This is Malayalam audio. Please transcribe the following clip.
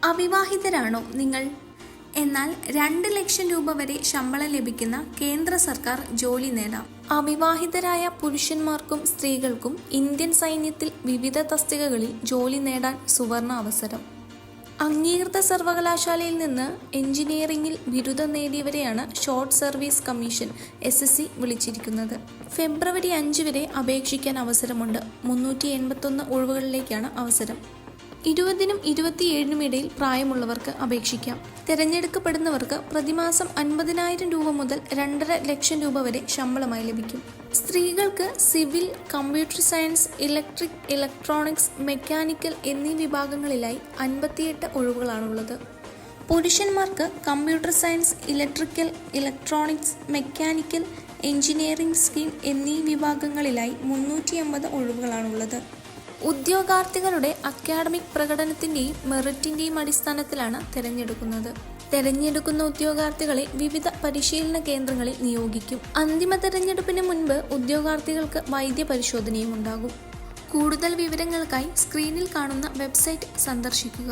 അവിവാഹിതരാണോ നിങ്ങൾ? എന്നാൽ 2 ലക്ഷം രൂപ വരെ ശമ്പളം ലഭിക്കുന്ന കേന്ദ്ര സർക്കാർ ജോലി നേടാം. അവിവാഹിതരായ പുരുഷന്മാർക്കും സ്ത്രീകൾക്കും ഇന്ത്യൻ സൈന്യത്തിൽ വിവിധ തസ്തികകളിൽ ജോലി നേടാൻ സുവർണ അവസരം. അംഗീകൃത സർവകലാശാലയിൽ നിന്ന് എഞ്ചിനീയറിംഗിൽ ബിരുദം നേടിയവരെയാണ് ഷോർട്ട് സർവീസ് കമ്മീഷൻ SSC വിളിച്ചിരിക്കുന്നത്. ഫെബ്രുവരി 5 വരെ അപേക്ഷിക്കാൻ അവസരമുണ്ട്. 381 ഒഴിവുകളിലേക്കാണ് അവസരം. 20-നും 27-നും ഇടയിൽ പ്രായമുള്ളവർക്ക് അപേക്ഷിക്കാം. തിരഞ്ഞെടുക്കപ്പെടുന്നവർക്ക് പ്രതിമാസം 50,000 രൂപ മുതൽ 2.5 ലക്ഷം രൂപ വരെ ശമ്പളമായി ലഭിക്കും. സ്ത്രീകൾക്ക് civil, computer science, electric, electronics, mechanical എന്നീ വിഭാഗങ്ങളിലായി 58 ഒഴിവുകളാണുള്ളത്. പുരുഷന്മാർക്ക് computer science, electrical, electronics, mechanical, engineering, skill എന്നീ വിഭാഗങ്ങളിലായി 350 ഒഴിവുകളാണുള്ളത്. ഉദ്യോഗാർത്ഥികളുടെ അക്കാഡമിക് പ്രകടനത്തിൻ്റെയും മെറിറ്റിൻ്റെയും അടിസ്ഥാനത്തിലാണ് തിരഞ്ഞെടുക്കുന്നത്. തിരഞ്ഞെടുക്കുന്ന ഉദ്യോഗാർത്ഥികളെ വിവിധ പരിശീലന കേന്ദ്രങ്ങളിൽ നിയോഗിക്കും. അന്തിമ തിരഞ്ഞെടുപ്പിന് മുൻപ് ഉദ്യോഗാർത്ഥികൾക്ക് വൈദ്യ പരിശോധനയും ഉണ്ടാകും. കൂടുതൽ വിവരങ്ങൾക്കായി സ്ക്രീനിൽ കാണുന്ന വെബ്സൈറ്റ് സന്ദർശിക്കുക.